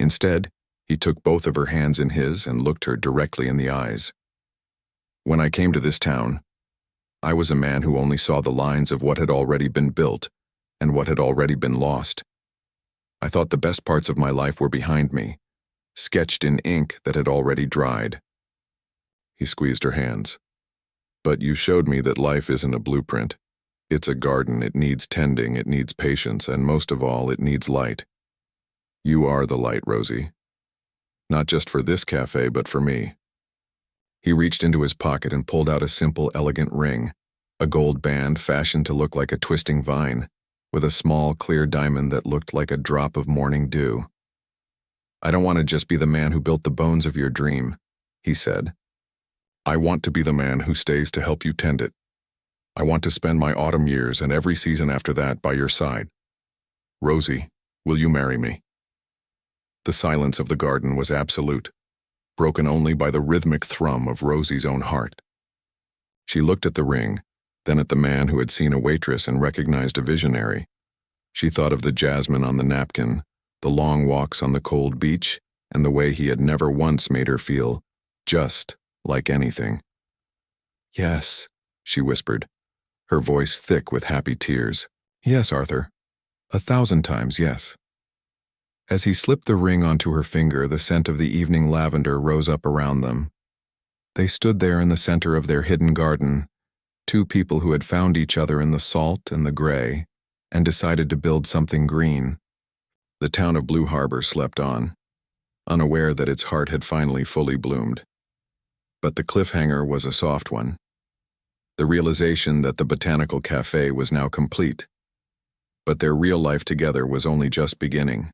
Instead, he took both of her hands in his and looked her directly in the eyes. "When I came to this town, I was a man who only saw the lines of what had already been built and what had already been lost. I thought the best parts of my life were behind me, sketched in ink that had already dried." He squeezed her hands. "But you showed me that life isn't a blueprint. It's a garden. It needs tending, it needs patience, and most of all, it needs light. You are the light, Rosie. Not just for this cafe, but for me." He reached into his pocket and pulled out a simple, elegant ring, a gold band fashioned to look like a twisting vine, with a small, clear diamond that looked like a drop of morning dew. "I don't want to just be the man who built the bones of your dream," he said. "I want to be the man who stays to help you tend it. I want to spend my autumn years and every season after that by your side. Rosie, will you marry me?" The silence of the garden was absolute, broken only by the rhythmic thrum of Rosie's own heart. She looked at the ring, then at the man who had seen a waitress and recognized a visionary. She thought of the jasmine on the napkin, the long walks on the cold beach, and the way he had never once made her feel just like anything. "Yes," she whispered, her voice thick with happy tears. "Yes, Arthur. 1,000 times yes." As he slipped the ring onto her finger, the scent of the evening lavender rose up around them. They stood there in the center of their hidden garden, two people who had found each other in the salt and the gray, and decided to build something green. The town of Blue Harbor slept on, unaware that its heart had finally fully bloomed. But the cliffhanger was a soft one. The realization that the Botanical Cafe was now complete. But their real life together was only just beginning.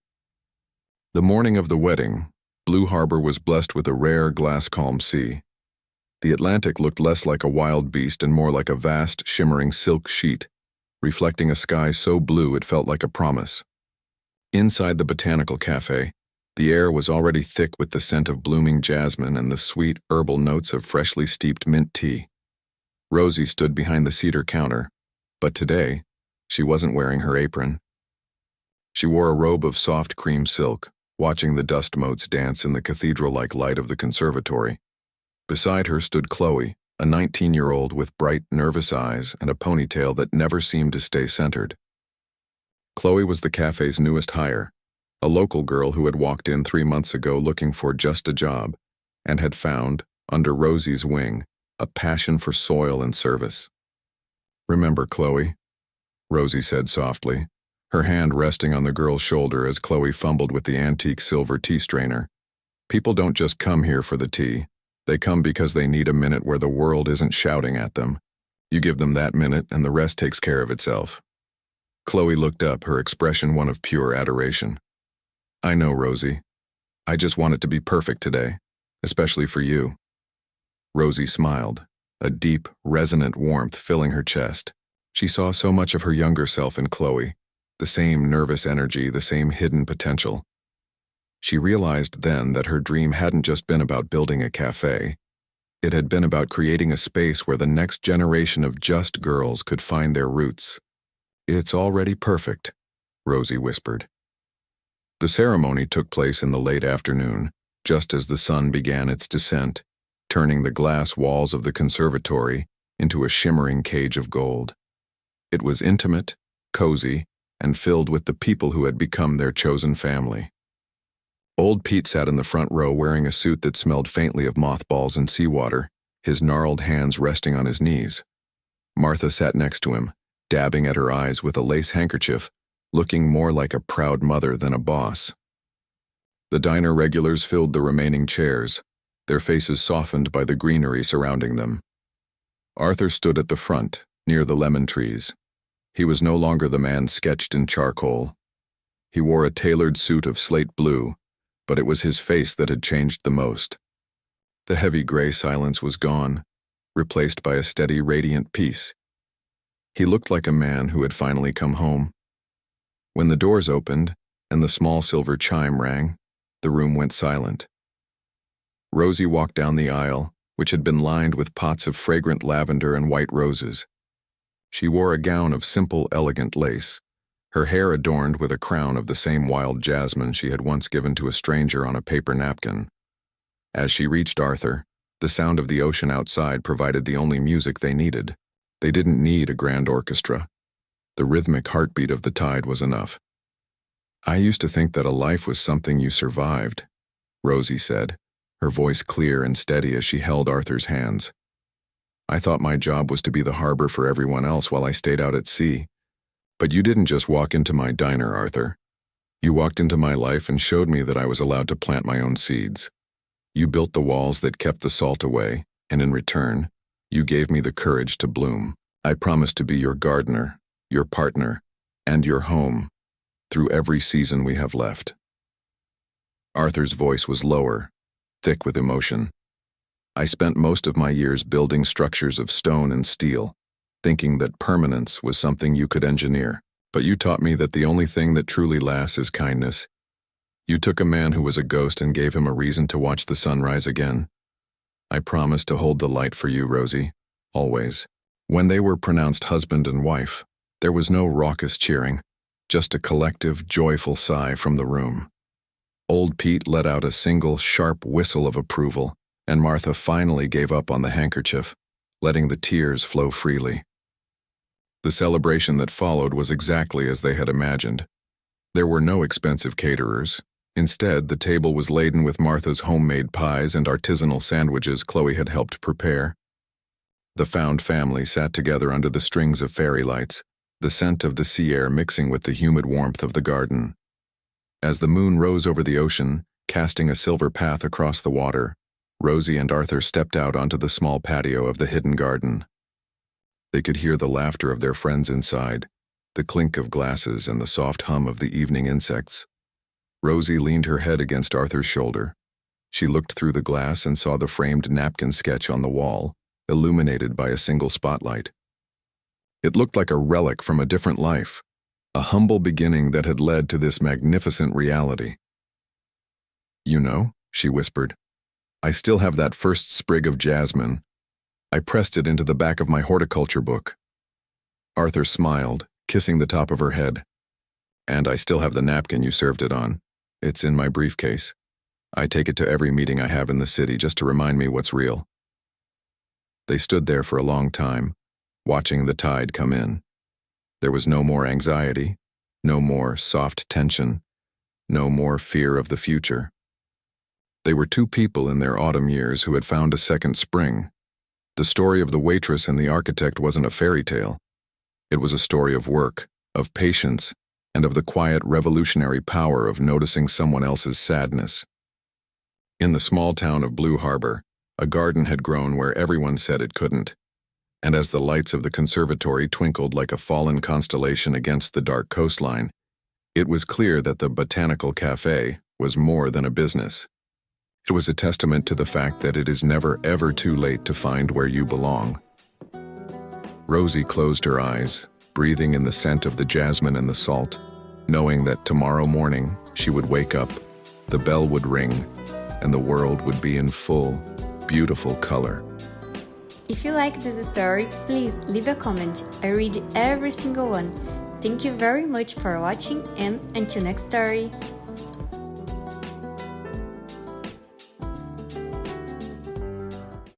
The morning of the wedding, Blue Harbor was blessed with a rare glass-calm sea. The Atlantic looked less like a wild beast and more like a vast, shimmering silk sheet, reflecting a sky so blue it felt like a promise. Inside the Botanical Cafe, the air was already thick with the scent of blooming jasmine and the sweet, herbal notes of freshly steeped mint tea. Rosie stood behind the cedar counter, but today, she wasn't wearing her apron. She wore a robe of soft cream silk, watching the dust motes dance in the cathedral-like light of the conservatory. Beside her stood Chloe, a 19-year-old with bright, nervous eyes and a ponytail that never seemed to stay centered. Chloe was the cafe's newest hire, a local girl who had walked in 3 months ago looking for just a job, and had found, under Rosie's wing, a passion for soil and service. "Remember, Chloe," Rosie said softly, her hand resting on the girl's shoulder as Chloe fumbled with the antique silver tea strainer. "People don't just come here for the tea. They come because they need a minute where the world isn't shouting at them. You give them that minute and the rest takes care of itself." Chloe looked up, her expression one of pure adoration. "I know, Rosie. I just want it to be perfect today, especially for you." Rosie smiled, a deep, resonant warmth filling her chest. She saw so much of her younger self in Chloe, the same nervous energy, the same hidden potential. She realized then that her dream hadn't just been about building a cafe. It had been about creating a space where the next generation of just girls could find their roots. "It's already perfect," Rosie whispered. The ceremony took place in the late afternoon, just as the sun began its descent, turning the glass walls of the conservatory into a shimmering cage of gold. It was intimate, cozy, and filled with the people who had become their chosen family. Old Pete sat in the front row wearing a suit that smelled faintly of mothballs and seawater, his gnarled hands resting on his knees. Martha sat next to him, dabbing at her eyes with a lace handkerchief, looking more like a proud mother than a boss. The diner regulars filled the remaining chairs, their faces softened by the greenery surrounding them. Arthur stood at the front, near the lemon trees. He was no longer the man sketched in charcoal. He wore a tailored suit of slate blue, but it was his face that had changed the most. The heavy gray silence was gone, replaced by a steady, radiant peace. He looked like a man who had finally come home. When the doors opened and the small silver chime rang, the room went silent. Rosie walked down the aisle, which had been lined with pots of fragrant lavender and white roses. She wore a gown of simple, elegant lace, her hair adorned with a crown of the same wild jasmine she had once given to a stranger on a paper napkin. As she reached Arthur, the sound of the ocean outside provided the only music they needed. They didn't need a grand orchestra. The rhythmic heartbeat of the tide was enough. "I used to think that a life was something you survived," Rosie said, her voice clear and steady as she held Arthur's hands. "I thought my job was to be the harbor for everyone else while I stayed out at sea. But you didn't just walk into my diner, Arthur. You walked into my life and showed me that I was allowed to plant my own seeds. You built the walls that kept the salt away, and in return, you gave me the courage to bloom. I promised to be your gardener, your partner, and your home, through every season we have left." Arthur's voice was lower, thick with emotion. "I spent most of my years building structures of stone and steel, thinking that permanence was something you could engineer. But you taught me that the only thing that truly lasts is kindness. You took a man who was a ghost and gave him a reason to watch the sun rise again. I promised to hold the light for you, Rosie, always." When they were pronounced husband and wife, there was no raucous cheering, just a collective, joyful sigh from the room. Old Pete let out a single, sharp whistle of approval, and Martha finally gave up on the handkerchief, letting the tears flow freely. The celebration that followed was exactly as they had imagined. There were no expensive caterers. Instead, the table was laden with Martha's homemade pies and artisanal sandwiches Chloe had helped prepare. The found family sat together under the strings of fairy lights, the scent of the sea air mixing with the humid warmth of the garden. As the moon rose over the ocean, casting a silver path across the water, Rosie and Arthur stepped out onto the small patio of the hidden garden. They could hear the laughter of their friends inside, the clink of glasses and the soft hum of the evening insects. Rosie leaned her head against Arthur's shoulder. She looked through the glass and saw the framed napkin sketch on the wall, illuminated by a single spotlight. It looked like a relic from a different life, a humble beginning that had led to this magnificent reality. "You know," she whispered, "I still have that first sprig of jasmine. I pressed it into the back of my horticulture book." Arthur smiled, kissing the top of her head. "And I still have the napkin you served it on. It's in my briefcase. I take it to every meeting I have in the city just to remind me what's real." They stood there for a long time, watching the tide come in. There was no more anxiety, no more soft tension, no more fear of the future. They were two people in their autumn years who had found a second spring. The story of the waitress and the architect wasn't a fairy tale. It was a story of work, of patience, and of the quiet revolutionary power of noticing someone else's sadness. In the small town of Blue Harbor, a garden had grown where everyone said it couldn't, and as the lights of the conservatory twinkled like a fallen constellation against the dark coastline, it was clear that the Botanical Cafe, was more than a business. It was a testament to the fact that it is never ever too late to find where you belong. Rosie closed her eyes, breathing in the scent of the jasmine and the salt, knowing that tomorrow morning she would wake up, the bell would ring, and the world would be in full, beautiful color. If you like this story, please leave a comment. I read every single one. Thank you very much for watching, and until next story.